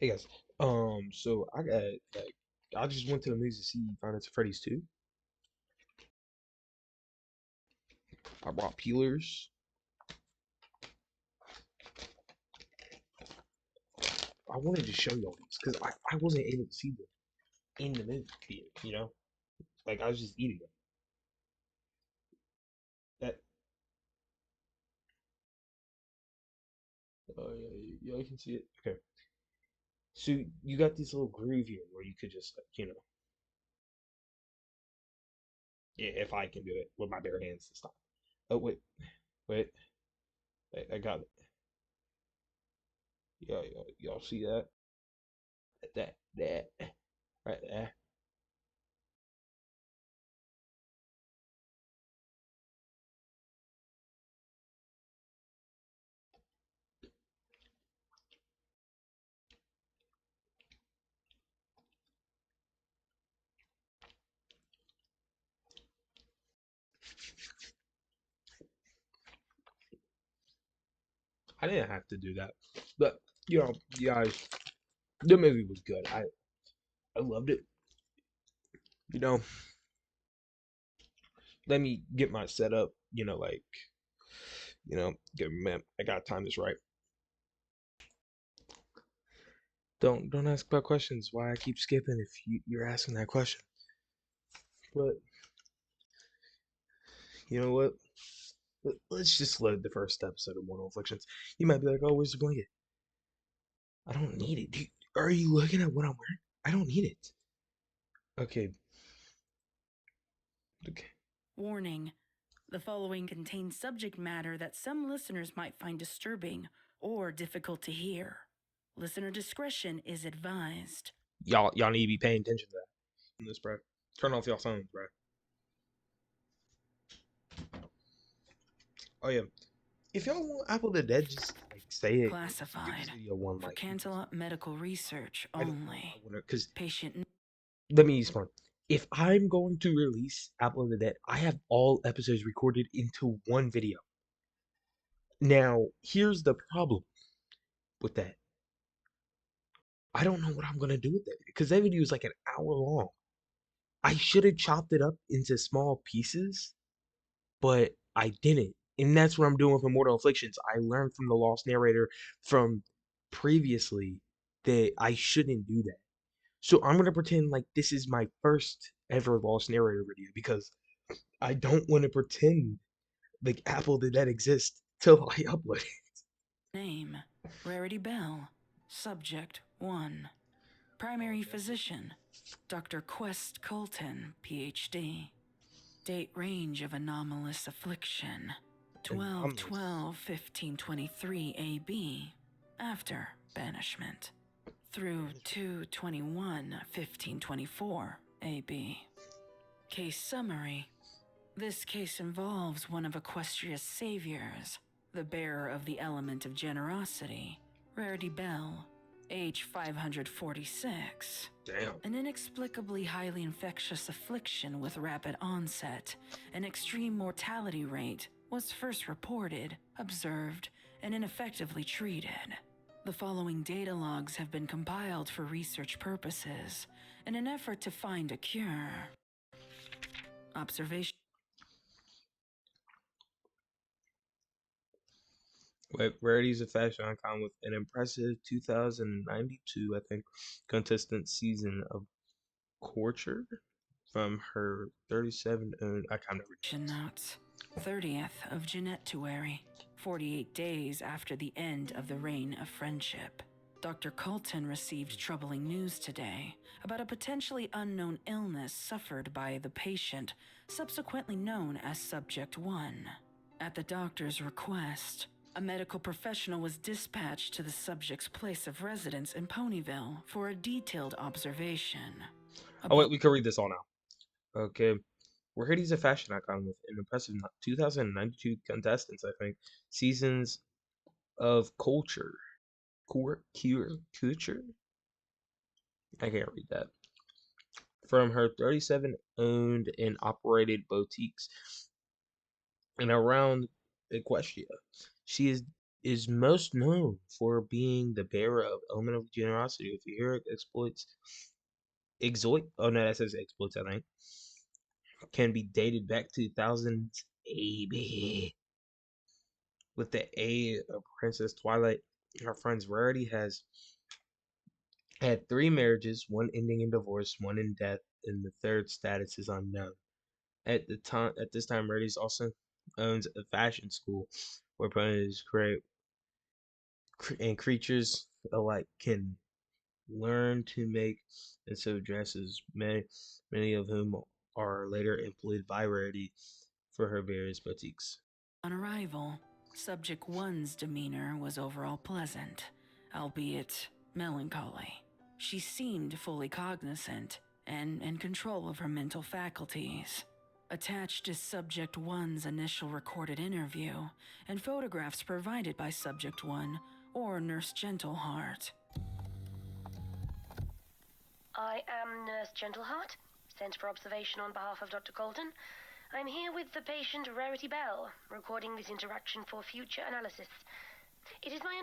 Hey guys, so I just went to the movies to see Five Nights at Freddy's 2. I brought peelers. I wanted to show y'all these because I wasn't able to see them in the movie theater, like I was just eating them. That oh yeah, yeah, you can see it. Okay, so you got this little groove here where you could just yeah, if I can do it with my bare hands to stop. Oh wait, wait, I got it. Y'all see that? That right there. I didn't have to do that, but guys, the movie was good. I loved it. You know, let me get my setup. Get man. I gotta time this right. Don't ask about questions. Why I keep skipping if you're asking that question. But you know what? Let's just load the first episode of Mortal Afflictions. You might be like, "Oh, where's the blanket?" I don't need it. Are you looking at what I'm wearing? I don't need it. Okay. Okay. Warning: the following contains subject matter that some listeners might find disturbing or difficult to hear. Listener discretion is advised. Y'all need to be paying attention to that. This, bro. Turn off your phones, bro. Oh yeah. If y'all want Apple the Dead, just like say it. Give this Classified. video one For like because Cantaloupe Medical Research I only. want to. Because Patient. let me explain. If I'm going to release Apple of the Dead, I have all episodes recorded into one video. Now, here's the problem with that. I don't know what I'm gonna do with it because that video is like an hour long. I should have chopped it up into small pieces, but I didn't. And that's what I'm doing with Immortal Afflictions. I learned from the Lost Narrator from previously that I shouldn't do that. So I'm gonna pretend like this is my first ever Lost Narrator video because I don't want to pretend like Apple did that exist till I upload it. Name: Rarity Bell. Subject 1. Primary physician: Dr. Quest Colton, PhD. Date range of anomalous affliction: 12 Anomalous. 12 1523 AB, after banishment, through 2 21 1524 AB. Case summary: this case involves one of Equestria's saviors, the bearer of the element of generosity, Rarity Bell, age 546. Damn. An inexplicably highly infectious affliction with rapid onset and extreme mortality rate was first reported, observed, and ineffectively treated. The following data logs have been compiled for research purposes in an effort to find a cure. Observation. Rarity's a fashion icon with an impressive 2092, I think, contestant season of Torture from her 37 own. I kind of read that. Notes: 30th of Jeanettuary, 48 days after the end of the Reign of Friendship. Dr. Colton received troubling news today about a potentially unknown illness suffered by the patient, subsequently known as Subject 1. At the doctor's request, a medical professional was dispatched to the subject's place of residence in Ponyville for a detailed observation. Oh wait, we can read this all now. Okay. Rarity's a fashion icon with an impressive 2092 contestants, I think. Seasons of culture. Culture? I can't read that. From her 37 owned and operated boutiques and around Equestria. She is is most known for being the bearer of elemental generosity with heroic exploits. Exoit, oh no, that says exploits, I think, can be dated back to thousands AB. With the aid of Princess Twilight, her friend's Rarity has had 3 marriages, one ending in divorce, one in death, and the third status is unknown. At this time, Rarity's also owns a fashion school where ponies create and creatures alike can learn to make and sew dresses, many of whom are later employed by Rarity for her various boutiques. On arrival, Subject 1's demeanor was overall pleasant, albeit melancholy. She seemed fully cognizant and in control of her mental faculties. Attached is Subject 1's initial recorded interview and photographs provided by Subject 1 or Nurse Gentleheart. I am Nurse Gentleheart, sent for observation on behalf of Dr. Colton. I'm here with the patient Rarity Bell, recording this interaction for future analysis. It is my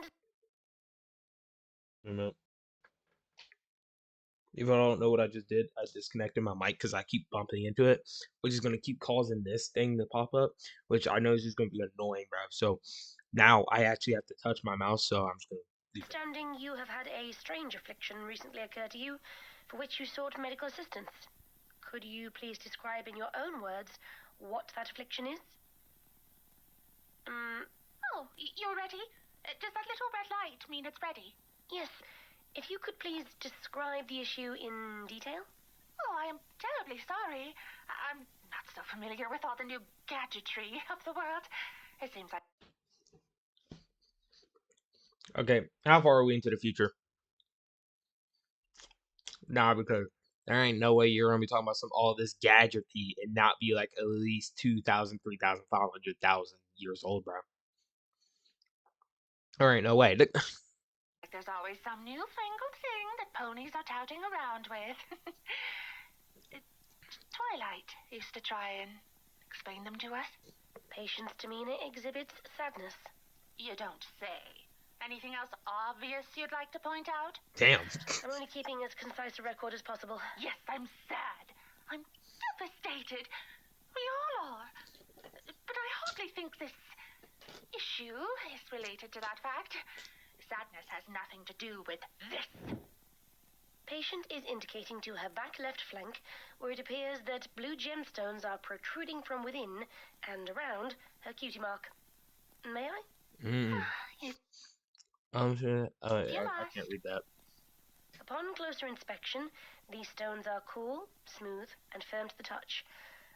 understanding. Even though I don't know what I just did, I disconnected my mic because I keep bumping into it, which is going to keep causing this thing to pop up, which I know is just going to be annoying, bro. So now I actually have to touch my mouse, so I'm just going to leave it. understanding you have had a strange affliction recently occur to you, for which you sought medical assistance. Could you please describe in your own words what that affliction is? Oh, you're ready? Does that little red light mean it's ready? Yes. If you could please describe the issue in detail? Oh, I am terribly sorry. I'm not so familiar with all the new gadgetry of the world. It seems like... Okay, how far are we into the future? Nah, because there ain't no way you're going to be talking about all this gadgetry and not be like at least 2,000, 3,000, 500,000 years old, bro. There ain't no way. There's always some newfangled thing that ponies are touting around with. Twilight used to try and explain them to us. Patient's demeanor exhibits sadness. You don't say. Anything else obvious you'd like to point out? Damn. I'm only keeping as concise a record as possible. Yes, I'm sad. I'm devastated. We all are. But I hardly think this issue is related to that fact. Sadness has nothing to do with this. Patient is indicating to her back left flank, where it appears that blue gemstones are protruding from within and around her cutie mark. May I? I'm sure. I can't read that. Upon closer inspection, these stones are cool, smooth, and firm to the touch.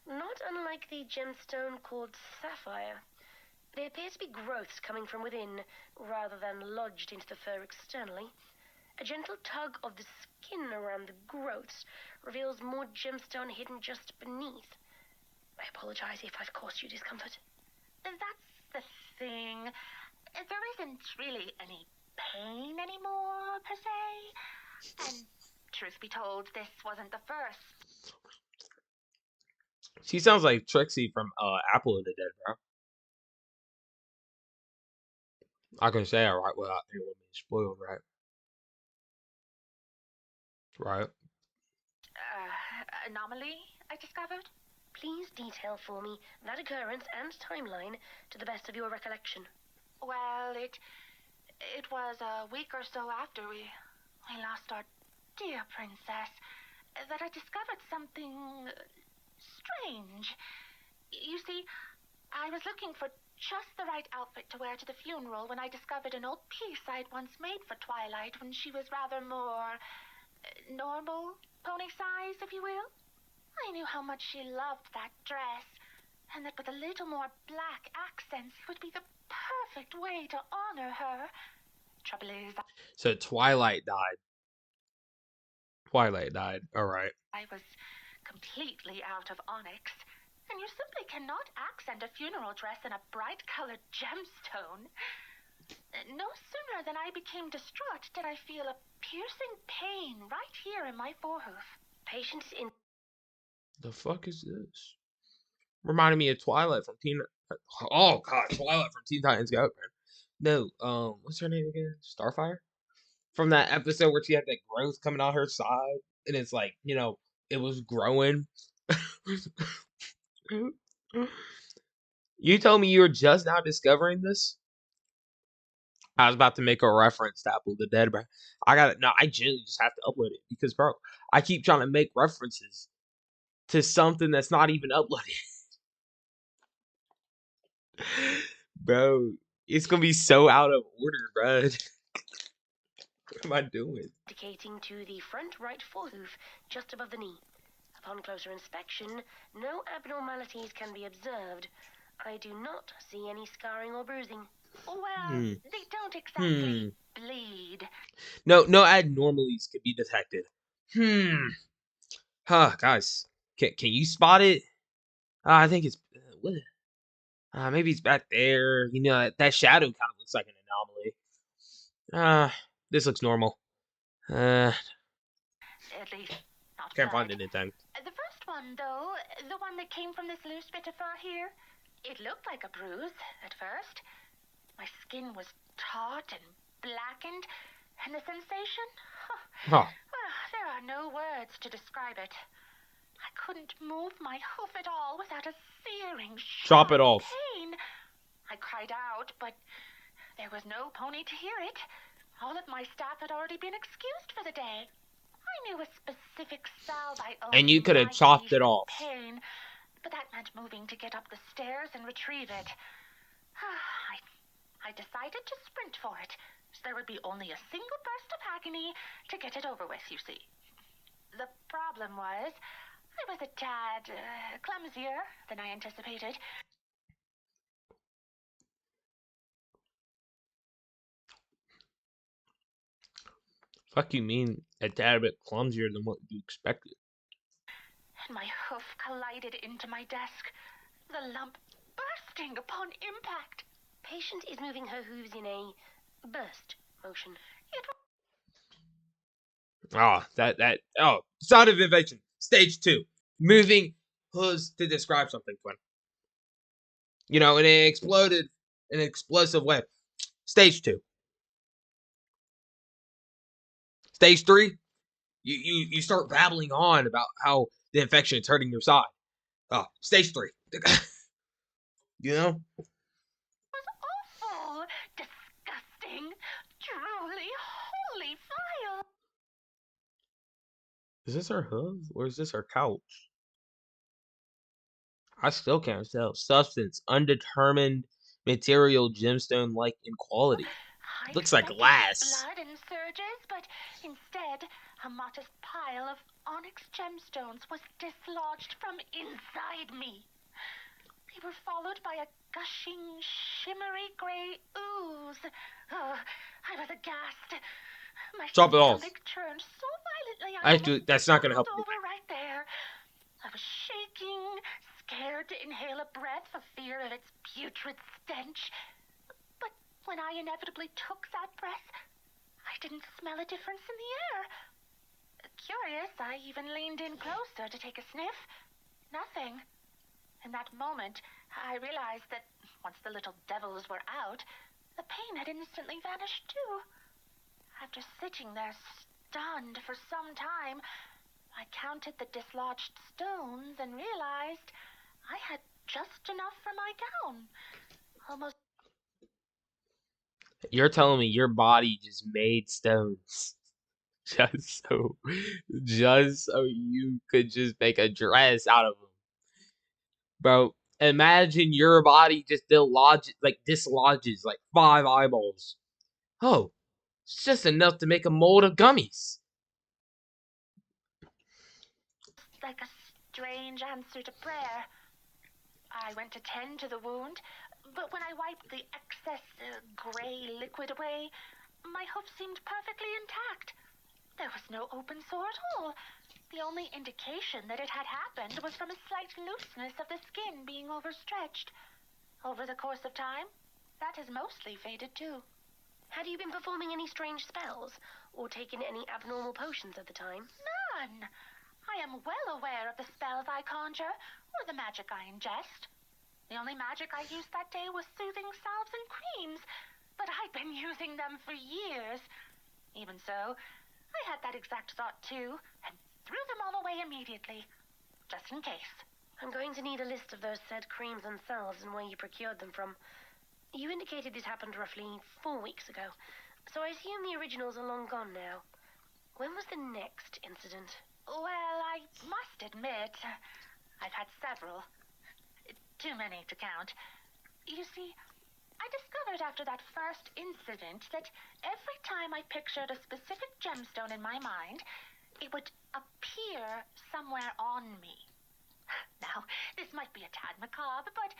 Not unlike the gemstone called sapphire. They appear to be growths coming from within, rather than lodged into the fur externally. A gentle tug of the skin around the growths reveals more gemstone hidden just beneath. I apologize if I've caused you discomfort. That's the thing. There isn't really any pain anymore, per se. And truth be told, this wasn't the first. She sounds like Trixie from Apple of the Dead, bro. I can say it right without anyone being spoiled, right? Right. Anomaly I discovered? Please detail for me that occurrence and timeline to the best of your recollection. Well, it was a week or so after we lost our dear princess that I discovered something strange. You see, I was looking for just the right outfit to wear to the funeral when I discovered an old piece I'd once made for Twilight when she was rather more normal, pony size, if you will. I knew how much she loved that dress, and that with a little more black accents it would be the perfect way to honor her. Trouble is, So Twilight died. Twilight died. All right. I was completely out of onyx, and you simply cannot accent a funeral dress in a bright-colored gemstone. No sooner than I became distraught did I feel a piercing pain right here in my forehoof. Patient is in... The fuck is this? Reminded me of Twilight from Teen. Oh god, Twilight from Teen Titans Go, man. No, what's her name again? Starfire? From that episode where she had that growth coming out her side, and it's like, it was growing. You told me you were just now discovering this? I was about to make a reference to Apple the Dead, bro. I genuinely just have to upload it because, bro, I keep trying to make references to something that's not even uploaded. Bro, it's gonna be so out of order, bro. What am I doing? Indicating to the front right forehoof, just above the knee. Upon closer inspection, no abnormalities can be observed. I do not see any scarring or bruising. Well, Hmm. they don't exactly bleed. No abnormalities could be detected. Guys, can you spot it? I think it's what? Maybe it's back there. That shadow kind of looks like an anomaly. This looks normal. At least, not Can't find blood. anything. The first one, though, the one that came from this loose bit of fur here, it looked like a bruise at first. My skin was taut and blackened, and the sensation? Huh. Well, there are no words to describe it. I couldn't move my hoof at all without a searing, Chop it sharp off. pain. I cried out, but there was no pony to hear it. All of my staff had already been excused for the day. I knew a specific salve I owned. And you could have chopped it off. Pain, but that meant moving to get up the stairs and retrieve it. I decided to sprint for it, so there would be only a single burst of agony to get it over with, you see. The problem was, I was a tad clumsier than I anticipated. Fuck you mean a tad bit clumsier than what you expected? And my hoof collided into my desk, the lump bursting upon impact. Patient is moving her hooves in a burst motion. Sound of invasion. Stage 2. Moving hooves to describe something, Twin. And it exploded in an explosive way. Stage 2. Stage 3, you start babbling on about how the infection is hurting your side. Stage 3. It was awful, disgusting, truly holy vile. Is this our hooves or is this our couch? I still can't tell. Substance, undetermined material, gemstone-like in quality. I Looks like expected glass. blood and surges, but instead, a modest pile of onyx gemstones was dislodged from inside me. They were followed by a gushing, shimmery gray ooze. Oh, I was aghast. My Chop it off. stomach churned so violently That's not gonna help you. over right there. I was shaking, scared to inhale a breath for fear of its putrid stench. But when I inevitably took that breath, I didn't smell a difference in the air. Curious, I even leaned in closer to take a sniff. Nothing. In that moment, I realized that once the little devils were out, the pain had instantly vanished too. After sitting there stunned for some time, I counted the dislodged stones and realized I had just enough for my gown. Almost. You're telling me your body just made stones just so you could just make a dress out of them, bro. Imagine your body just dislodges like 5 eyeballs. Oh, it's just enough to make a mold of gummies. Like a strange answer to prayer. I went to tend to the wound, but when I wiped the excess gray liquid away, my hoof seemed perfectly intact. There was no open sore at all. The only indication that it had happened was from a slight looseness of the skin being overstretched. Over the course of time, that has mostly faded too. Had you been performing any strange spells or taken any abnormal potions at the time? None. I am well aware of the spells I conjure, or the magic I ingest. The only magic I used that day was soothing salves and creams. but I'd been using them for years. Even so, I had that exact thought too, and threw them all away immediately, just in case. I'm going to need a list of those said creams and salves and where you procured them from. You indicated this happened roughly 4 weeks ago, so I assume the originals are long gone now. When was the next incident? Well, I must admit, I've had several. Too many to count. You see, I discovered after that first incident that every time I pictured a specific gemstone in my mind, it would appear somewhere on me. Now, this might be a tad macabre, but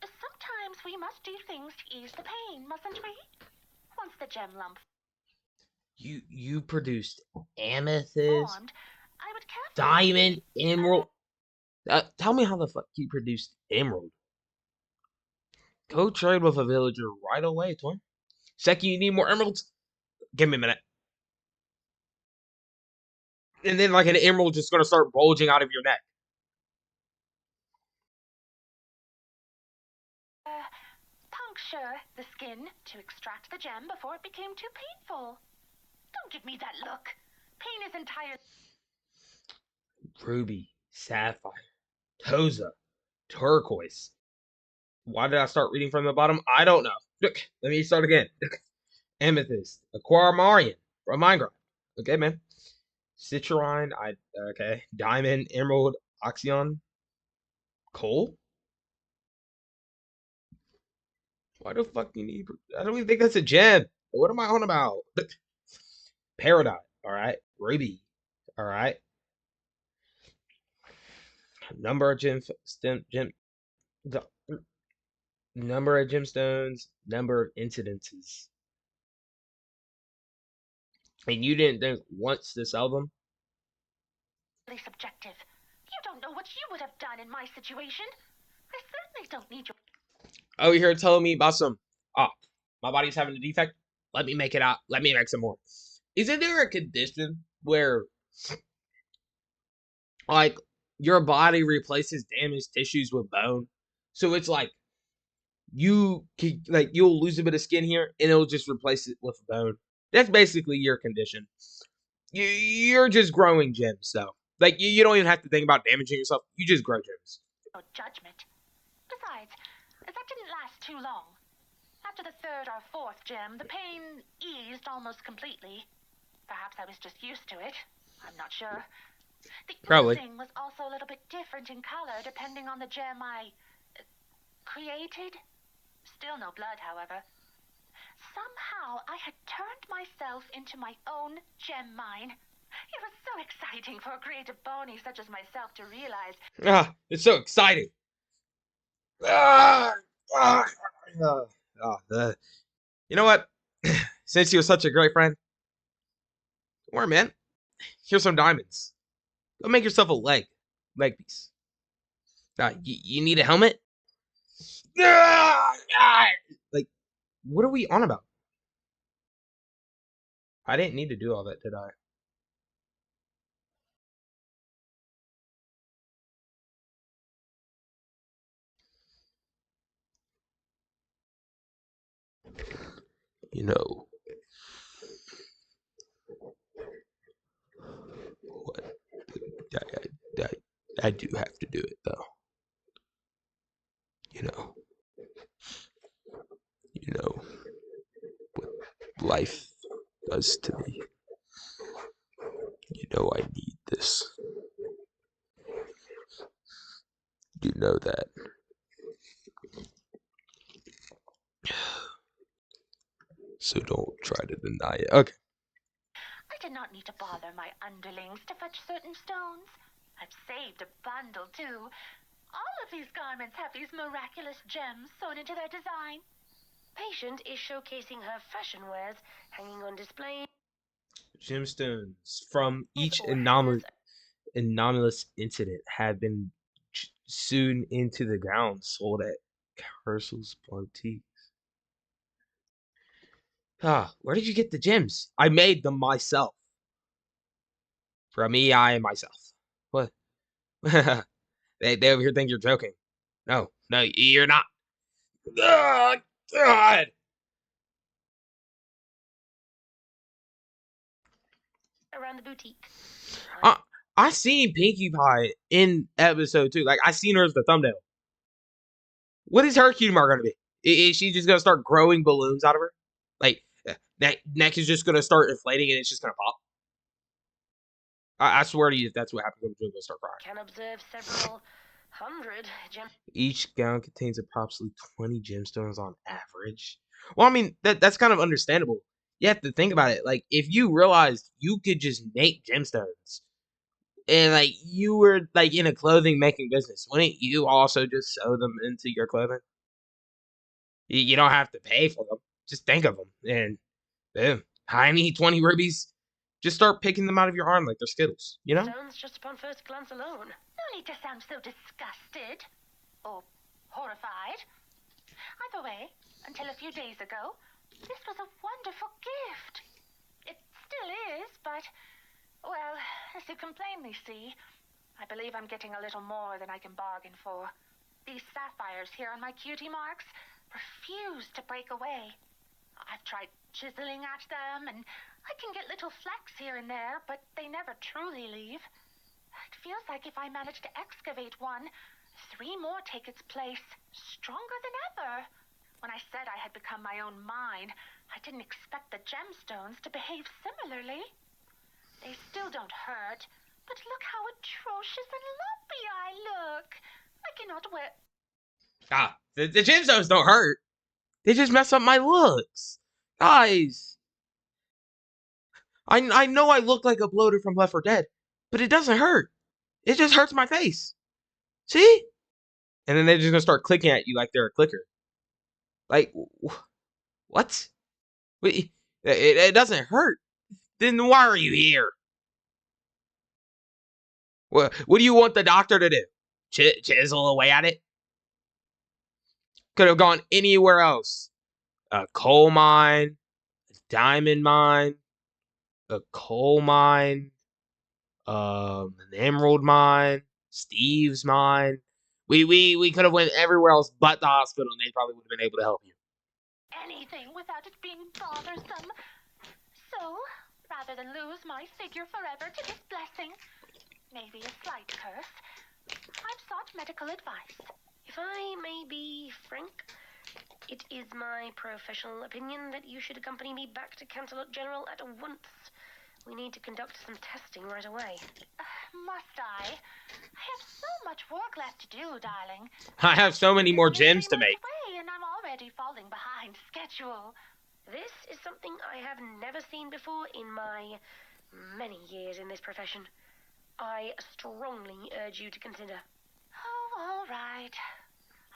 sometimes we must do things to ease the pain, mustn't we? Once the gem lump You produced amethyst, formed, I would carefully diamond, emerald. Tell me how the fuck you produced emerald. Go trade with a villager right away, twin. Second, you need more emeralds. Give me a minute. And then, like, an emerald just gonna start bulging out of your neck. puncture the skin to extract the gem before it became too painful. Don't give me that look. Pain is entirely... Ruby, sapphire, toza, turquoise. Why did I start reading from the bottom? I don't know. Look, let me start again. Amethyst, aquamarine from Minecraft. Okay, man. Citrine, okay. Diamond, emerald, oxyon, coal. Why the fuck do you need? I don't even think that's a gem. What am I on about? Peridot, all right. Ruby, all right. Number of the number of gemstones, number of incidences. And you didn't think once to sell them? subjective. You don't know what you would have done in my situation. I certainly don't need your... Oh, you're here telling me about some, my body's having a defect? Let me make it out. Let me make some more. Isn't there a condition where, like, your body replaces damaged tissues with bone? So it's like, you'll lose a bit of skin here, and it'll just replace it with bone. That's basically your condition. You're just growing gems, though. Like, you don't even have to think about damaging yourself. You just grow gems. judgment. Besides, that didn't last too long. After the third or fourth gem, the pain eased almost completely. Perhaps I was just used to it. I'm not sure. The Probably. oozing was also a little bit different in color depending on the gem I created. Still no blood, however. Somehow I had turned myself into my own gem mine. It was so exciting for a creative pony such as myself to realize. It's so exciting. You know what? Since you're such a great friend, don't worry, man. Here's some diamonds. Go make yourself a leg piece. You need a helmet? Like, what are we on about? I didn't need to do all that, did I? You know what? I do have to do it, though. You know what life does to me. You know I need this. You know that. So don't try to deny it. Okay. I did not need to bother my underlings to fetch certain stones. I've saved a bundle, too. All of these garments have these miraculous gems sewn into their design. Patient is showcasing her fashion wares, hanging on display. Gemstones from each or hangers. anomalous incident have been sewn into the ground, sold at Cursel's boutiques. Where did you get the gems? I made them myself. From me, I and myself. What? they over here think you're joking. No, you're not. Oh, God. around the boutique. I seen Pinkie Pie in episode 2. Like, I seen her as the thumbnail. What is her humor gonna be? Is she just gonna start growing balloons out of her? Like, that neck is just gonna start inflating and it's just gonna pop? I swear to you, if that's what happens, I'm just gonna start crying. Can observe several hundred gem. Each gown contains approximately 20 gemstones on average. Well, I mean, that's kind of understandable. You have to think about it. Like, if you realized you could just make gemstones, and like you were like in a clothing making business, wouldn't you also just sew them into your clothing? You don't have to pay for them. Just think of them, and boom, I need 20 rubies. Just start picking them out of your arm like they're Skittles, you know? Stones just upon first glance alone. No need to sound so disgusted. Or horrified. Either way, until a few days ago, this was a wonderful gift. It still is, but, well, as you can plainly see, I believe I'm getting a little more than I can bargain for. These sapphires here on my cutie marks refuse to break away. I've tried chiseling at them, and I can get little flecks here and there, but they never truly leave. It feels like if I manage to excavate one, 3 more take its place, stronger than ever. When I said I had become my own mine, I didn't expect the gemstones to behave similarly. They still don't hurt, but look how atrocious and lumpy I look. I cannot wear... The gemstones don't hurt. They just mess up my looks. Guys, I know I look like a bloater from Left 4 Dead, but it doesn't hurt. It just hurts my face. See? And then they're just gonna start clicking at you like they're a clicker. Like, what? Wait, it doesn't hurt. Then why are you here? What do you want the doctor to do? Chisel away at it? Could have gone anywhere else. A coal mine, a diamond mine, a coal mine, an emerald mine, Steve's mine. We could have went everywhere else but the hospital, and they probably would have been able to help you. anything without it being bothersome. So, rather than lose my figure forever to this blessing, maybe a slight curse, I've sought medical advice. If I may be frank, it is my professional opinion that you should accompany me back to Canterlot General at once. We need to conduct some testing right away. Must I? I have so much work left to do, darling. I have so many more It's only gems 3 to make. months away, and I'm already falling behind schedule. This is something I have never seen before in my many years in this profession. I strongly urge you to consider. Oh, all right.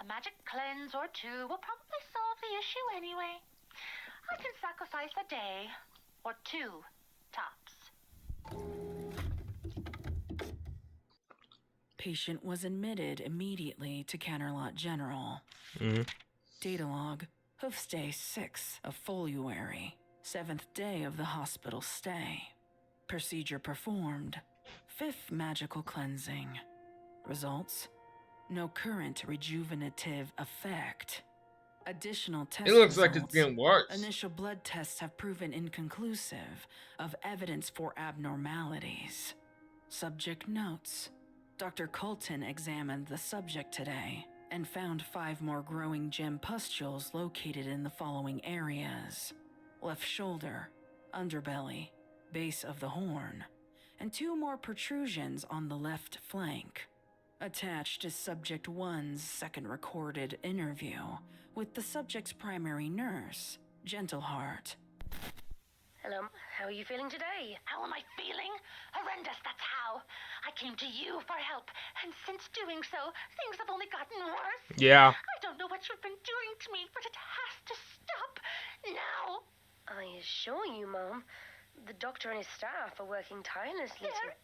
A magic cleanse or 2 will probably solve the issue anyway. I can sacrifice a day or 2 tops. Patient was admitted immediately to Canterlot General. Mm-hmm. Data log, hoofstay 6 of February, 7th day of the hospital stay. Procedure performed, 5th magical cleansing. Results, no current rejuvenative effect. Additional test It looks results, like it's getting worse. initial blood tests have proven inconclusive of evidence for abnormalities. Subject notes. Dr. Colton examined the subject today and found 5 more growing gem pustules located in the following areas: left shoulder, underbelly, base of the horn, and 2 more protrusions on the left flank. Attached is Subject 1's second recorded interview with the subject's primary nurse, Gentleheart. Hello, how are you feeling today? How am I feeling? Horrendous, that's how. I came to you for help, and since doing so, things have only gotten worse. Yeah. I don't know what you've been doing to me, but it has to stop now. I assure you, Mom, the doctor and his staff are working tirelessly to... They're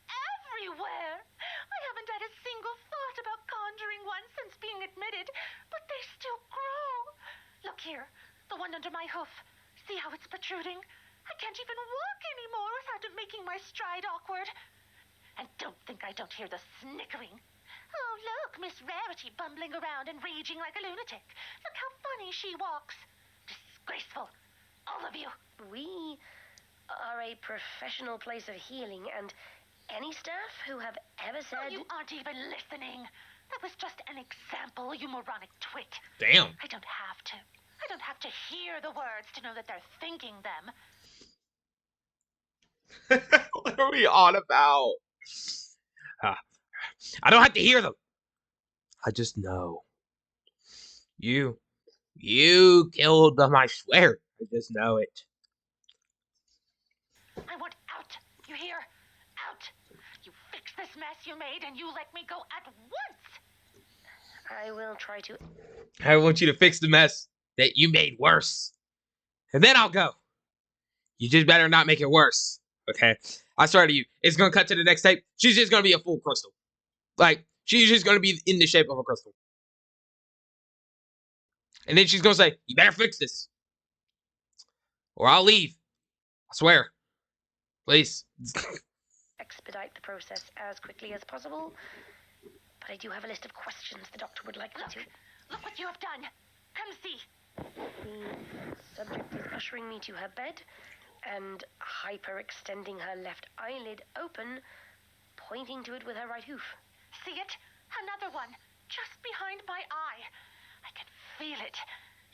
everywhere. I haven't had a single thought about conjuring one since being admitted, but they still grow. Look here, the one under my hoof. See how it's protruding? I can't even walk anymore without it making my stride awkward. And don't think I don't hear the snickering. Oh, look, Miss Rarity bumbling around and raging like a lunatic. Look how funny she walks. Disgraceful. All of you. We are a professional place of healing, and any staff who have ever said... Oh, you aren't even listening. That was just an example, you moronic twit. Damn. I don't have to. I don't have to hear the words to know that they're thinking them. What are we on about? I don't have to hear them. I just know. You killed them, I swear. I just know it. I want out. You hear? Out. You fix this mess you made and you let me go at once. I will try to... I want you to fix the mess that you made worse. And then I'll go. You just better not make it worse. Okay? I swear to you, it's gonna cut to the next tape. She's just gonna be a full crystal. Like, she's just gonna be in the shape of a crystal. And then she's gonna say, you better fix this. Or I'll leave. I swear. Please. expedite the process as quickly as possible, but I do have a list of questions the doctor would like me to... Look what you have done. Come see. The subject is ushering me to her bed and hyperextending her left eyelid open, pointing to it with her right hoof. See it? Another one. Just behind my eye. I can feel it.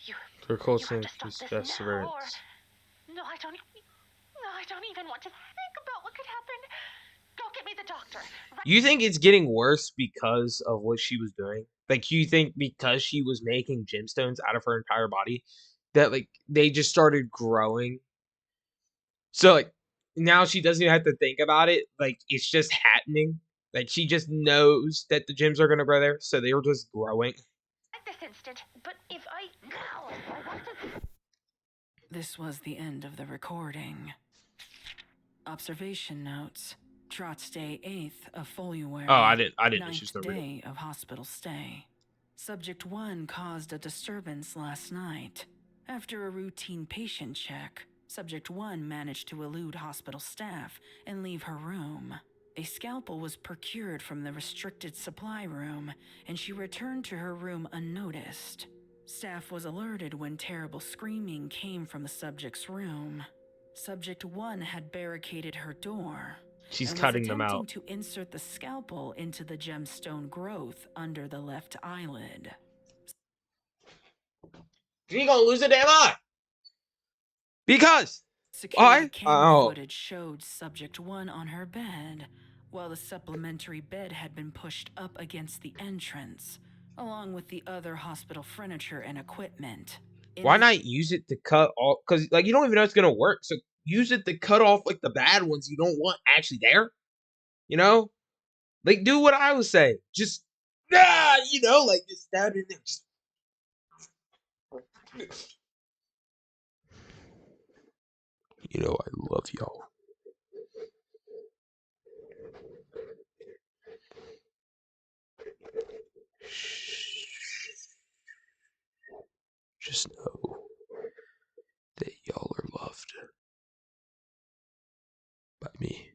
You have to stop this now, or... No, I don't even want to think about what could happen. Go get me the doctor. Right. You think it's getting worse because of what she was doing? Like, you think because she was making gemstones out of her entire body, that, like, they just started growing? So, like, now she doesn't even have to think about it. Like, it's just happening. Like, she just knows that the gems are going to grow there, so they were just growing. At this instant. But if I... Now, I want to... This was the end of the recording. Observation notes. Trot's day 8th of February. Oh, I didn't know she was 9th gonna read day of hospital stay. Subject 1 caused a disturbance last night. After a routine patient check, Subject 1 managed to elude hospital staff and leave her room. A scalpel was procured from the restricted supply room, and she returned to her room unnoticed. Staff was alerted when terrible screaming came from the subject's room. Subject 1 had barricaded her door. She's and cutting was them attempting out. to insert the scalpel into the gemstone growth under the left eyelid. She gonna lose a damn eye. Because Security camera footage showed Subject 1 on her bed, while the supplementary bed had been pushed up against the entrance, along with the other hospital furniture and equipment. Why not use it to cut off? Because, like, you don't even know it's gonna work. So use it to cut off, like, the bad ones you don't want actually there. You know? Like, do what I was saying. Just, you know, like, just stab it in there. Just... You know, I love y'all. Just know that y'all are loved by me.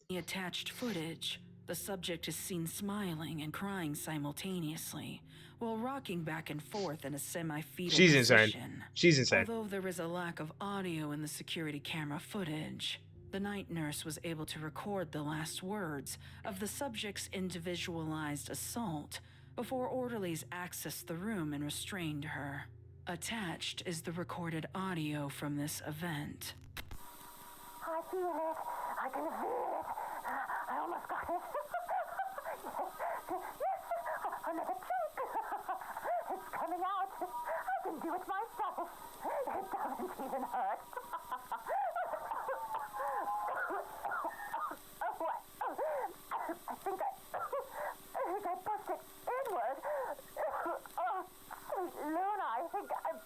The attached footage, the subject is seen smiling and crying simultaneously, while rocking back and forth in a semi-fetal position. Insane. She's insane. Although there is a lack of audio in the security camera footage, the night nurse was able to record the last words of the subject's individualized assault before orderlies accessed the room and restrained her. Attached is the recorded audio from this event. I feel it. I can feel it. I almost got it. Yes. Another trick. It's coming out. I can do it myself. It doesn't even hurt. I think I pushed it inward. Oh, sweet Luna, I think I'm...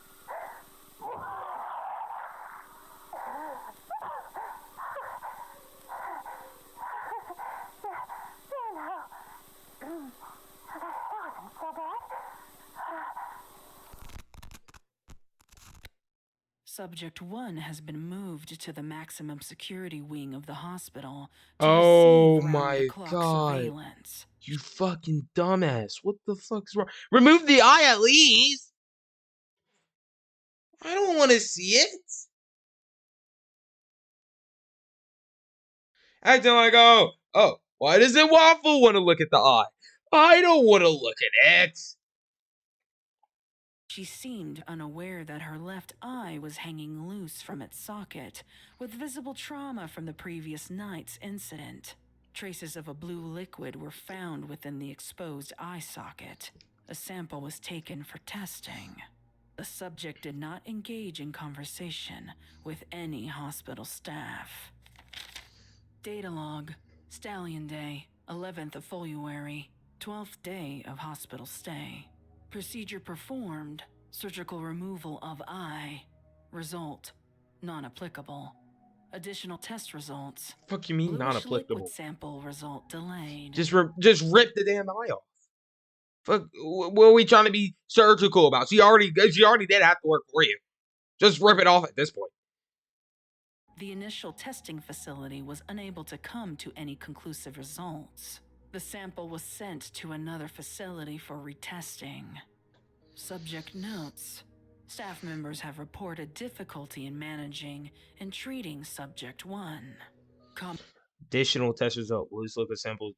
There now. That wasn't so bad. Subject 1 has been moved to the maximum security wing of the hospital to Oh receive my round-the-clock god. surveillance. You fucking dumbass. What the fuck's wrong? Remove the eye at least. I don't want to see it. Acting like, oh, why doesn't Waffle want to look at the eye? I don't want to look at it. She seemed unaware that her left eye was hanging loose from its socket, with visible trauma from the previous night's incident. Traces of a blue liquid were found within the exposed eye socket. A sample was taken for testing. The subject did not engage in conversation with any hospital staff. Data log. Stallion Day, 11th of February, 12th day of hospital stay. Procedure performed. Surgical removal of eye. Result: non-applicable. Additional test results. Fuck you mean Bluish non-applicable? liquid sample result delayed. Just rip the damn eye off. Fuck, what are we trying to be surgical about? She already did have to work for you. Just rip it off at this point. The initial testing facility was unable to come to any conclusive results. The sample was sent to another facility for retesting. Subject notes. Staff members have reported difficulty in managing and treating Subject 1. Additional test result. Loose liquid samples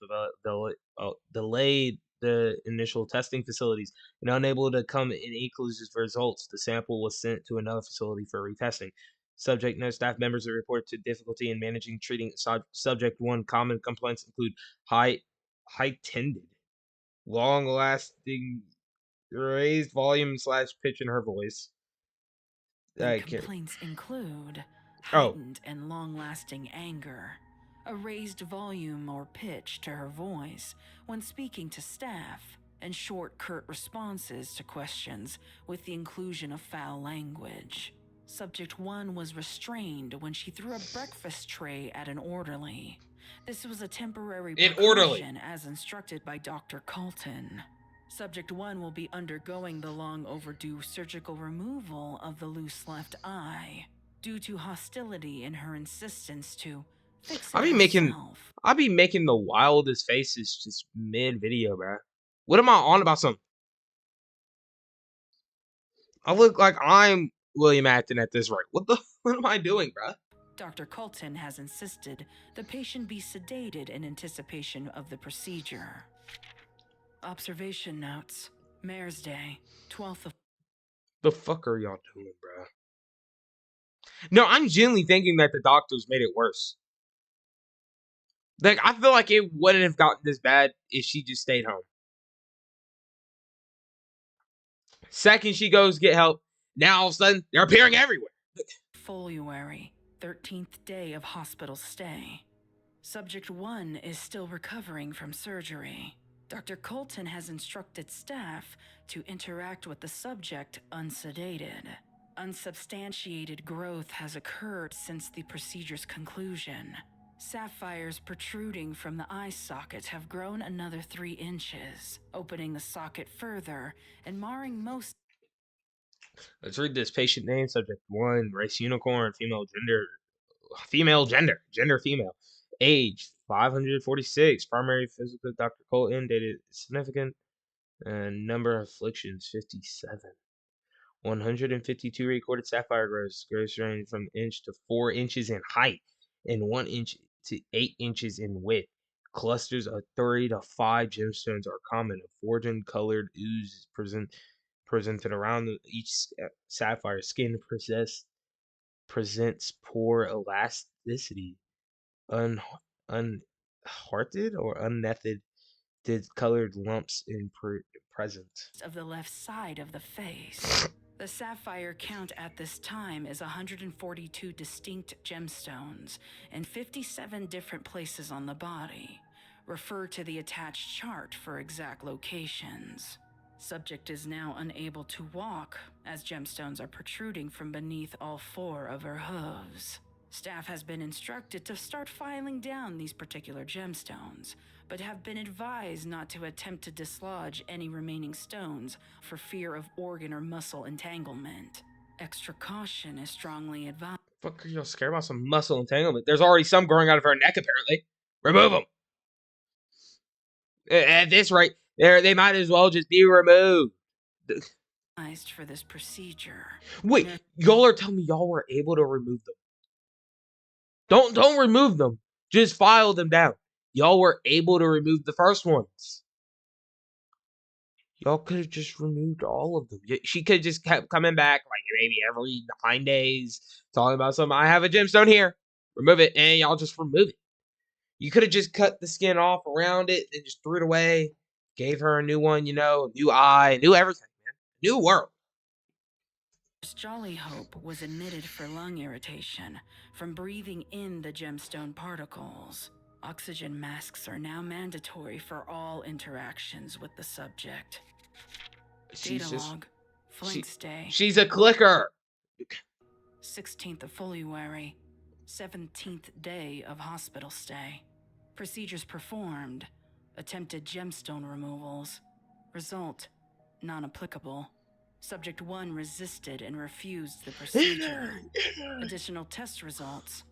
delayed the initial testing facilities and unable to come in inclusive results. The sample was sent to another facility for retesting. Subject no staff members have reported to difficulty in managing treating subject 1. Common complaints include high tended, long lasting, raised volume / pitch in her voice. Complaints include heightened and long-lasting anger, a raised volume or pitch to her voice when speaking to staff, and short, curt responses to questions with the inclusion of foul language. Subject 1 was restrained when she threw a breakfast tray at an orderly. This was a temporary precaution as instructed by Dr. Colton. Subject 1 will be undergoing the long overdue surgical removal of the loose left eye due to hostility in her insistence to fix it herself. I be making the wildest faces just mid video, bro. What am I on about? I look like I'm William Acton at this rate. What am I doing, bro? Dr. Colton has insisted the patient be sedated in anticipation of the procedure. Observation notes. Mayor's Day, 12th of... The fuck are y'all doing, bro? No, I'm genuinely thinking that the doctors made it worse. Like, I feel like it wouldn't have gotten this bad if she just stayed home. Second she goes get help, now all of a sudden they're appearing everywhere. February, 13th day of hospital stay. Subject 1 is still recovering from surgery. Dr. Colton has instructed staff to interact with the subject unsedated. Unsubstantiated growth has occurred since the procedure's conclusion. Sapphires protruding from the eye socket have grown another 3 inches, opening the socket further and marring most... Let's read this. Patient name, subject 1, race unicorn, female gender, female. Age, 546. Primary physical, Dr. Colton, dated significant. And number of afflictions, 57. 152 recorded sapphire growths. Growths range from inch to 4 inches in height and 1 inch to 8 inches in width. Clusters of 3 to 5 gemstones are common. A fortune-colored ooze presented around each sapphire. Skin presents poor elasticity. Unhearted or unnethed colored lumps in present of the left side of the face. The sapphire count at this time is 142 distinct gemstones in 57 different places on the body. Refer to the attached chart for exact locations. Subject is now unable to walk as gemstones are protruding from beneath all 4 of her hooves. Staff has been instructed to start filing down these particular gemstones, but have been advised not to attempt to dislodge any remaining stones for fear of organ or muscle entanglement. Extra caution is strongly advised. Fuck are y'all scared about some muscle entanglement? There's already some growing out of her neck, apparently. Remove them. At this rate, they might as well just be removed. For this procedure. Wait, y'all are telling me y'all were able to remove them? Don't remove them. Just file them down. Y'all were able to remove the first ones. Y'all could have just removed all of them. She could have just kept coming back, like maybe every 9 days, talking about something. I have a gemstone here. Remove it, and y'all just remove it. You could have just cut the skin off around it and just threw it away. Gave her a new one, new eye, new everything, man. New world. Jolly Hope was admitted for lung irritation from breathing in the gemstone particles. Oxygen masks are now mandatory for all interactions with the subject. Data log, Flanks Day. She's a clicker. 16th of February, 17th day of hospital stay. Procedures performed, attempted gemstone removals. Result, non-applicable. Subject 1 resisted and refused the procedure. Additional test results.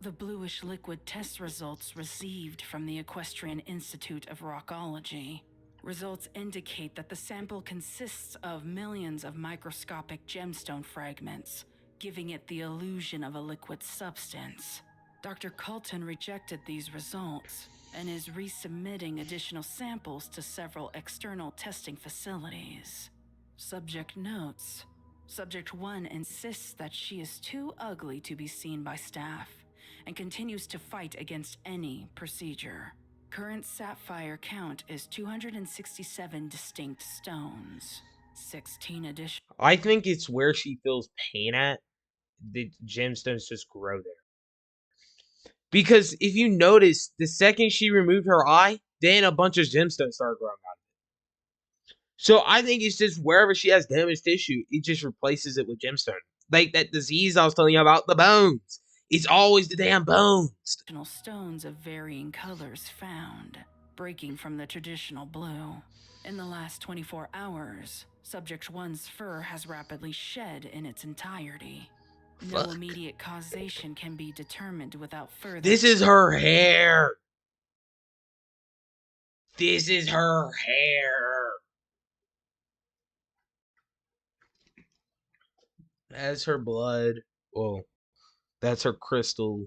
The bluish liquid test results received from the Equestrian Institute of Rockology. Results indicate that the sample consists of millions of microscopic gemstone fragments, giving it the illusion of a liquid substance. Dr. Colton rejected these results and is resubmitting additional samples to several external testing facilities. Subject notes. Subject 1 insists that she is too ugly to be seen by staff and continues to fight against any procedure. Current sapphire count is 267 distinct stones. 16 additional. I think it's where she feels pain at. The gemstones just grow there. Because if you notice, the second she removed her eye, then a bunch of gemstones started growing out of it. So I think it's just wherever she has damaged tissue, it just replaces it with gemstone. Like that disease I was telling you about, the bones. It's always the damn bones. Stones of varying colors found, breaking from the traditional blue. In the last 24 hours, Subject 1's fur has rapidly shed in its entirety. No immediate causation can be determined without further. This is her hair. This is her hair. That's her blood. Well, that's her crystal.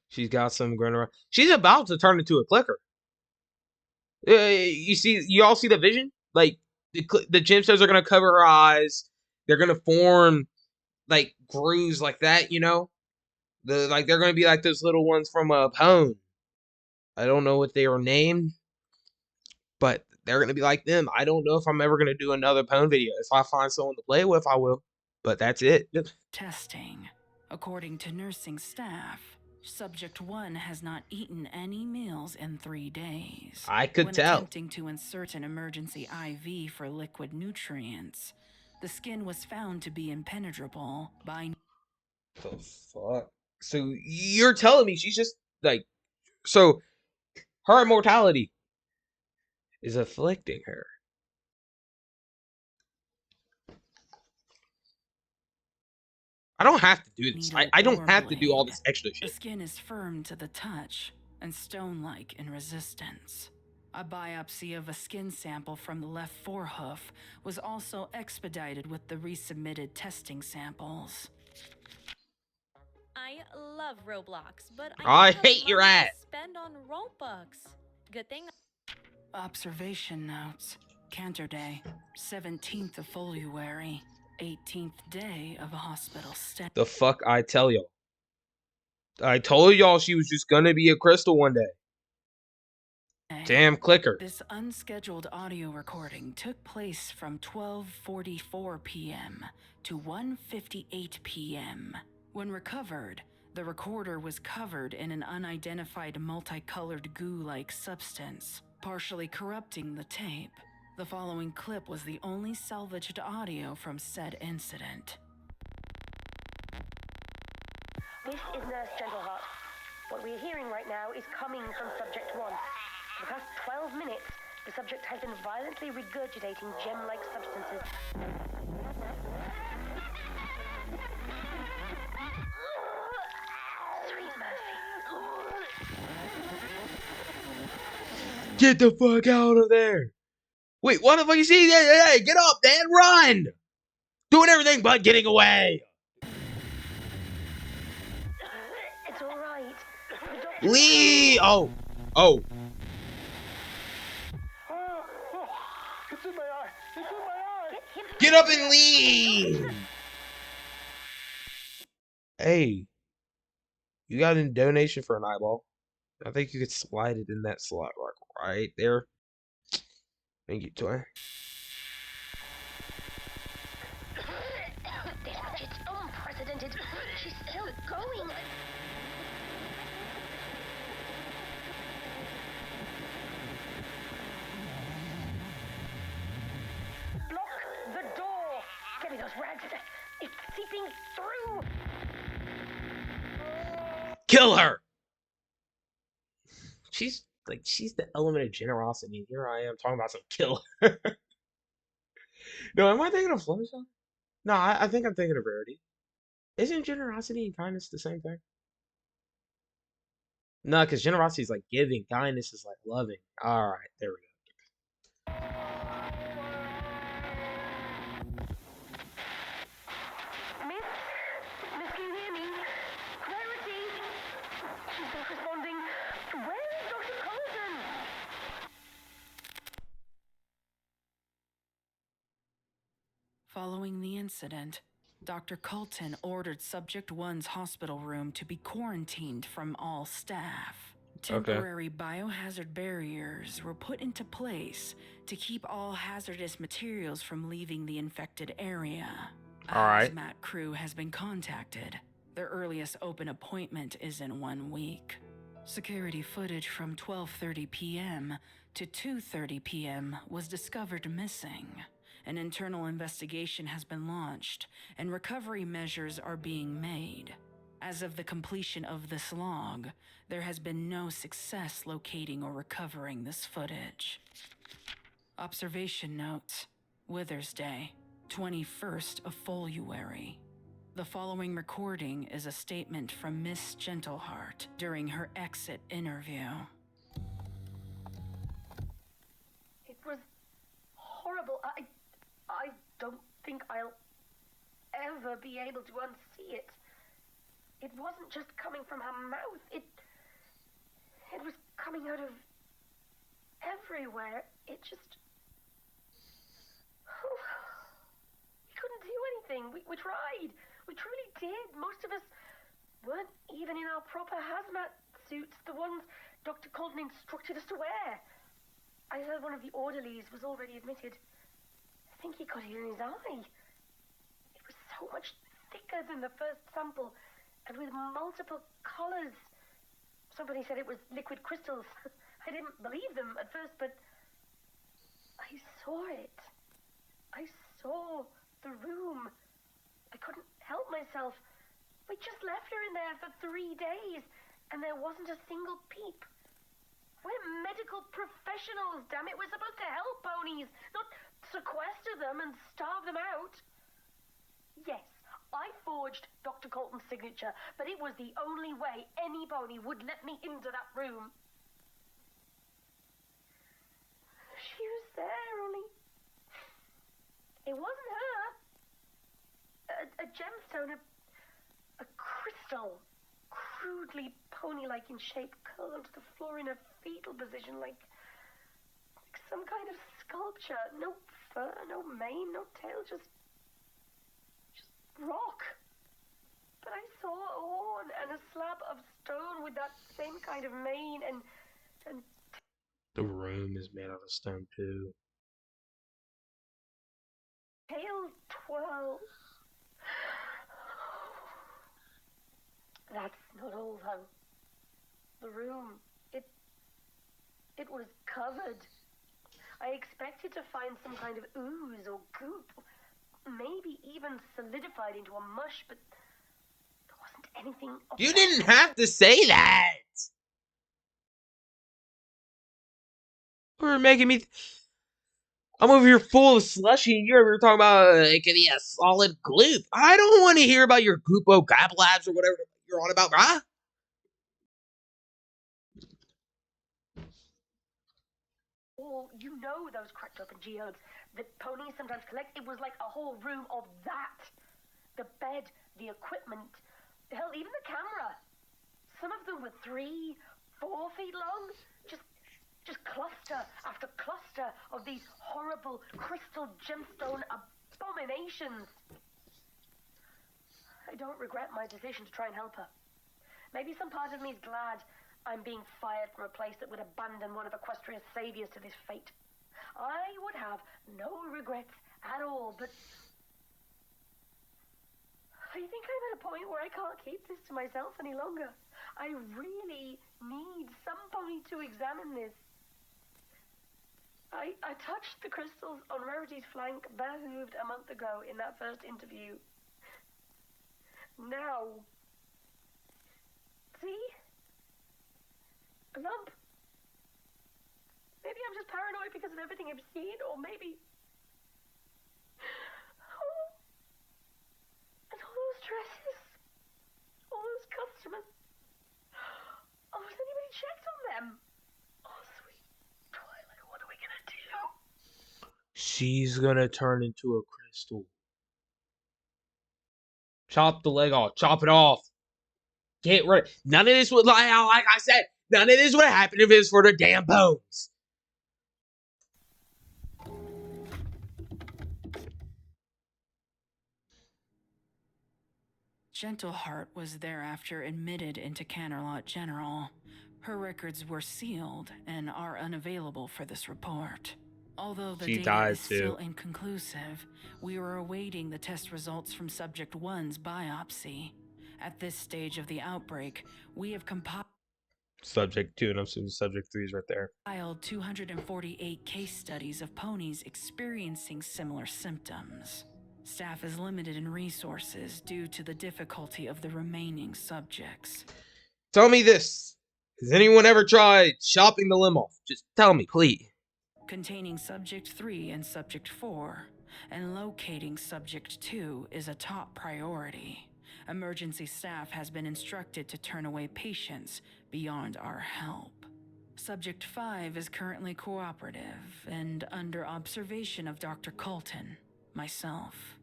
She's got some going around. She's about to turn into a clicker. You all see the vision? Like the gemstones are gonna cover her eyes. They're gonna form like grooves like that. They're gonna be like those little ones from a Pwn. I don't know what they were named, but they're gonna be like them. I don't know if I'm ever gonna do another Pwn video. If I find someone to play with, I will. But that's it. Testing. According to nursing staff, Subject 1 has not eaten any meals in 3 days. I could when tell. Attempting to insert an emergency IV for liquid nutrients, the skin was found to be impenetrable by. The fuck? So you're telling me she's just like, so her immortality is afflicting her. I don't have to do this. I don't have to do all this extra shit. The skin is firm to the touch and stone-like in resistance. A biopsy of a skin sample from the left forehoof was also expedited with the resubmitted testing samples. I love Roblox, but I hate your ass. Spend on Robux. Good thing. Observation notes. Cantor Day, 17th of February, 18th day of a hospital stay. The fuck I tell y'all. I told y'all she was just gonna be a crystal one day. Damn clicker. This unscheduled audio recording took place from 12:44 p.m. to 1:58 p.m. When recovered, the recorder was covered in an unidentified multicolored goo-like substance, partially corrupting the tape. The following clip was the only salvaged audio from said incident. This is Nurse Gentleheart. What we're hearing right now is coming from Subject 1. For the past 12 minutes, the subject has been violently regurgitating gem-like substances. Sweet mercy. Get the fuck out of there. Wait, what the fuck you see? Hey, get up, Dan, run! Doing everything but getting away. Lee! Oh. Oh. It's in my eye. It's in my eye. Get up and leave! Hey, you got a donation for an eyeball. I think you could slide it in that slot right there. Thank you, Toy. It's unprecedented. She's still going. Block the door. Give me those rags. It's seeping through. Kill her! She's the element of generosity. And here I am talking about some kill her. No, am I thinking of Flowzone? No, I think I'm thinking of Rarity. Isn't generosity and kindness the same thing? No, because generosity is like giving, kindness is like loving. Alright, there we go. Miss, can you hear me? Clarity. She's not responding. Where is Dr. Collison? Following the incident, Dr. Colton ordered Subject 1's hospital room to be quarantined from all staff. Temporary biohazard barriers were put into place to keep all hazardous materials from leaving the infected area. A Alright. hazmat crew has been contacted. Their earliest open appointment is in 1 week. Security footage from 12:30 p.m. to 2:30 p.m. was discovered missing. An internal investigation has been launched, and recovery measures are being made. As of the completion of this log, there has been no success locating or recovering this footage. Observation notes: Wither's Day, 21st of February. The following recording is a statement from Miss Gentleheart during her exit interview. It was horrible. I don't think I'll ever be able to unsee it. It wasn't just coming from her mouth. It was coming out of everywhere. It just... We couldn't do anything. We tried. We truly did. Most of us weren't even in our proper hazmat suits, the ones Dr. Colton instructed us to wear. I heard one of the orderlies was already admitted. I think he got it in his eye. It was so much thicker than the first sample, and with multiple colors. Somebody said it was liquid crystals. I didn't believe them at first, but I saw it. I saw the room. I couldn't help myself. We just left her in there for 3 days, and there wasn't a single peep. We're medical professionals, damn it. We're supposed to help ponies, not sequester them and starve them out. Yes, I forged Dr. Colton's signature, but it was the only way any pony would let me into that room. She was there, only it wasn't her. A gemstone, a crystal, crudely pony-like in shape, curled onto the floor in a fetal position, like some kind of sculpture. No fur, no mane, no tail, just rock. But I saw a horn and a slab of stone with that same kind of mane and The room is made out of stone too. tail twirl. That's not all, though. The room, it was covered. I expected to find some kind of ooze or goop, maybe even solidified into a mush, but there wasn't anything of You that didn't nature. have to say that! You were making me... I'm over here full of slushy, and you're over here talking about it could be a solid gloop. I don't want to hear about your Goopo Gap Labs or whatever you're on about, huh? Or, you know, those cracked open geodes that ponies sometimes collect. It was like a whole room of that. The bed, the equipment, hell, even the camera. Some of them were 3, 4 feet long. Just cluster after cluster of these horrible crystal gemstone abominations. I don't regret my decision to try and help her. Maybe some part of me is glad I'm being fired from a place that would abandon one of Equestria's saviors to this fate. I would have no regrets at all, but I think I'm at a point where I can't keep this to myself any longer. I really need somebody to examine this. I touched the crystals on Rarity's flank, bare-hooved a month ago in that first interview. Now, see? A lump. Maybe I'm just paranoid because of everything I've seen, or maybe... Oh, and all those dresses. All those customers. Oh, has anybody checked on them? Oh, sweet Twilight, what are we gonna do? She's gonna turn into a crystal. Chop the leg off. Chop it off. Get rid. None of this would, like I said, none of this would happen if it was for the damn bones. Gentleheart was thereafter admitted into Canterlot General. Her records were sealed and are unavailable for this report. Although the She data died is still too. inconclusive, we are awaiting the test results from Subject 1's biopsy. At this stage of the outbreak, we have compiled Subject 2, and I'm assuming Subject 3 is right there. 248 case studies of ponies experiencing similar symptoms. Staff is limited in resources due to the difficulty of the remaining subjects. Tell me this. Has anyone ever tried chopping the limb off? Just tell me, please. Containing Subject 3 and Subject 4, and locating Subject 2 is a top priority. Emergency staff has been instructed to turn away patients beyond our help. Subject 5 is currently cooperative and under observation of Dr. Colton, myself.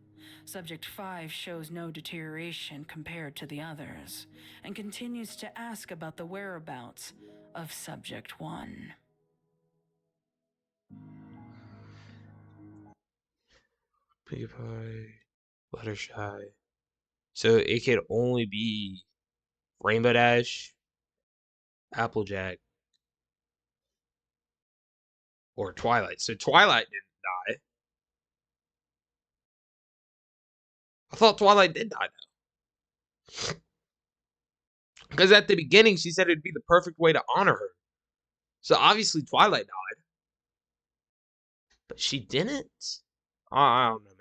Subject 5 shows no deterioration compared to the others, and continues to ask about the whereabouts of Subject 1. Piggy Pie, Fluttershy. So it could only be Rainbow Dash, Applejack, or Twilight. So Twilight didn't die. I thought Twilight did die though. Because at the beginning she said it'd be the perfect way to honor her. So obviously Twilight died. But she didn't? I don't know, man.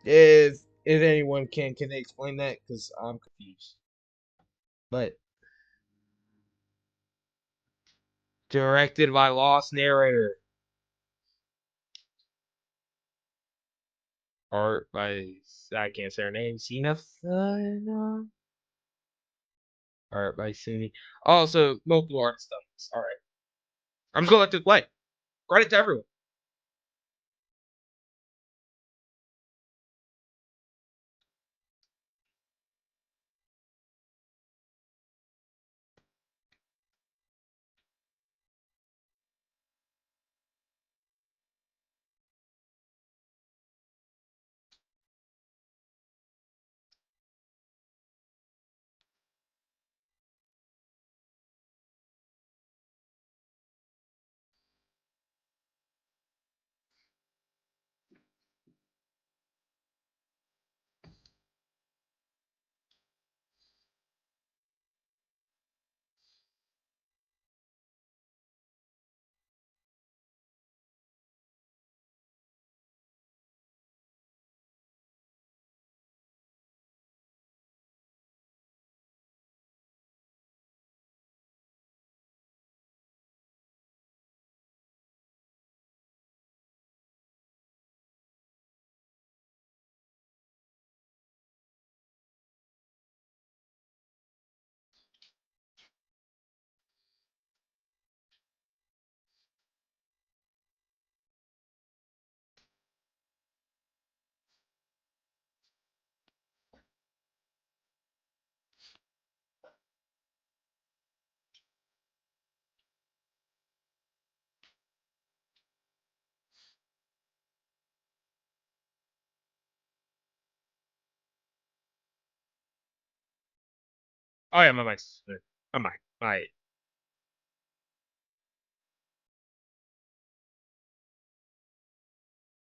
If anyone can they explain that? Because I'm confused. But directed by Lost Narrator. Art by, I can't say her name, Sina. Art by Suni. Also, multiple art stuff. Alright. I'm just gonna let this play. Credit to everyone. Oh yeah, my mic's good. My mic. My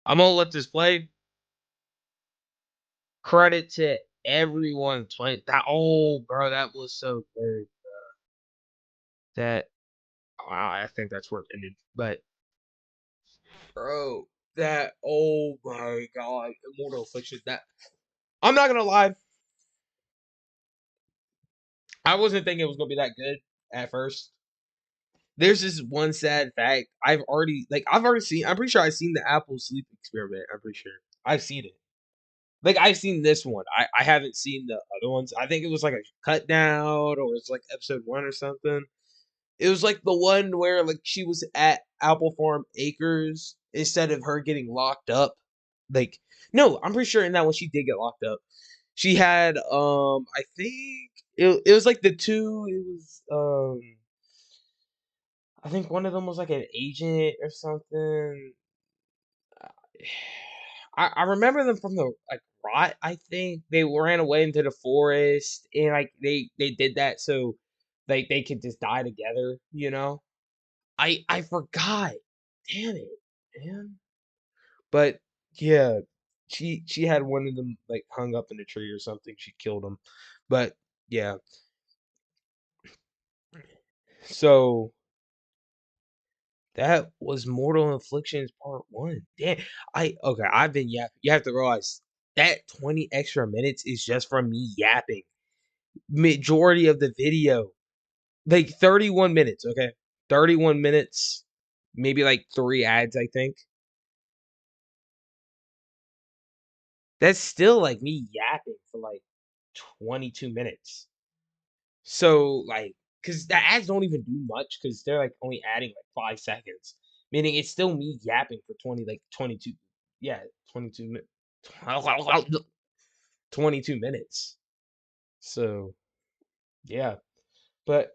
I'm gonna let this play. Credit to everyone playing that. Oh, bro, that was so good. That I think that's where it ended. But bro, that oh my god, Immortal Affliction. That I'm not gonna lie, I wasn't thinking it was gonna be that good at first. There's this one sad fact. I've already seen. I'm pretty sure I've seen the Apple sleep experiment. I'm pretty sure I've seen it. Like I've seen this one. I haven't seen the other ones. I think it was like a cut down or it's like episode 1 or something. It was like the one where like she was at Apple Farm Acres instead of her getting locked up. Like no, I'm pretty sure in that one she did get locked up. She had I think it was like the two it was I think one of them was like an agent or something. I remember them from the like rot. I think they ran away into the forest and like they did that so like they could just die together. You know. I forgot. Damn it, man. But yeah, she had one of them like hung up in a tree or something. She killed him. But yeah. So that was Mortal Afflictions Part 1. Damn. Okay, I've been yapping. You have to realize that 20 extra minutes is just from me yapping. Majority of the video. Like 31 minutes, okay? 31 minutes. Maybe like 3 ads, I think. That's still like me yapping for like 22 minutes. So like, cause the ads don't even do much because they're like only adding like 5 seconds, meaning it's still me yapping for 22, yeah, 22 minutes, 22 minutes. So yeah, but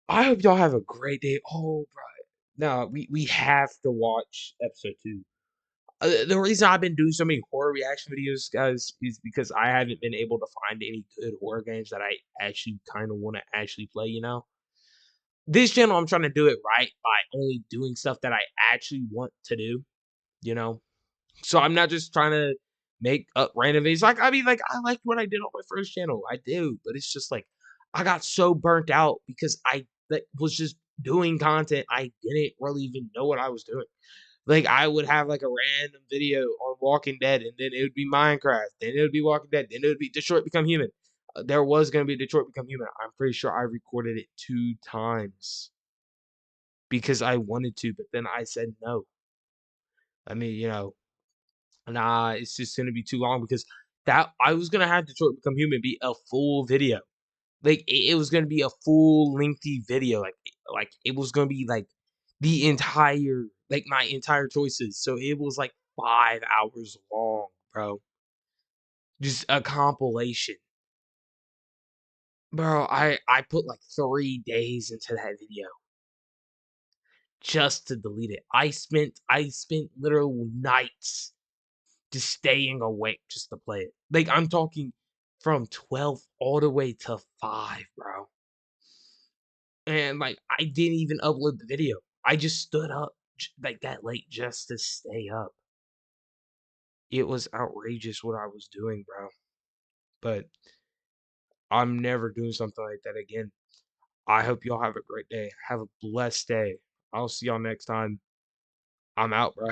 I hope y'all have a great day. Oh, bro, no, we have to watch episode 2. The reason I've been doing so many horror reaction videos, guys, is because I haven't been able to find any good horror games that I actually kind of want to actually play. This channel, I'm trying to do it right by only doing stuff that I actually want to do. You know, so I'm not just trying to make up random videos. Like I mean, like I liked what I did on my first channel, I do, but it's just like I got so burnt out because I like, was just doing content. I didn't really even know what I was doing. Like I would have like a random video on Walking Dead, and then it would be Minecraft, then it would be Walking Dead, then it would be Detroit Become Human. There was gonna be Detroit Become Human. I'm pretty sure I recorded it 2 times because I wanted to, but then I said no. I mean, nah, it's just gonna be too long because that I was gonna have Detroit Become Human be a full video. Like it was gonna be a full lengthy video. Like it was gonna be like the entire like my entire choices. So it was like 5 hours long, bro. Just a compilation. Bro, I put like 3 days into that video just to delete it. I spent literal nights just staying awake just to play it. Like I'm talking from 12 all the way to 5, bro. And like I didn't even upload the video. I just stood up like that late just to stay up. It was outrageous what I was doing, bro. But I'm never doing something like that again. I hope y'all have a great day. Have a blessed day. I'll see y'all next time. I'm out, bro.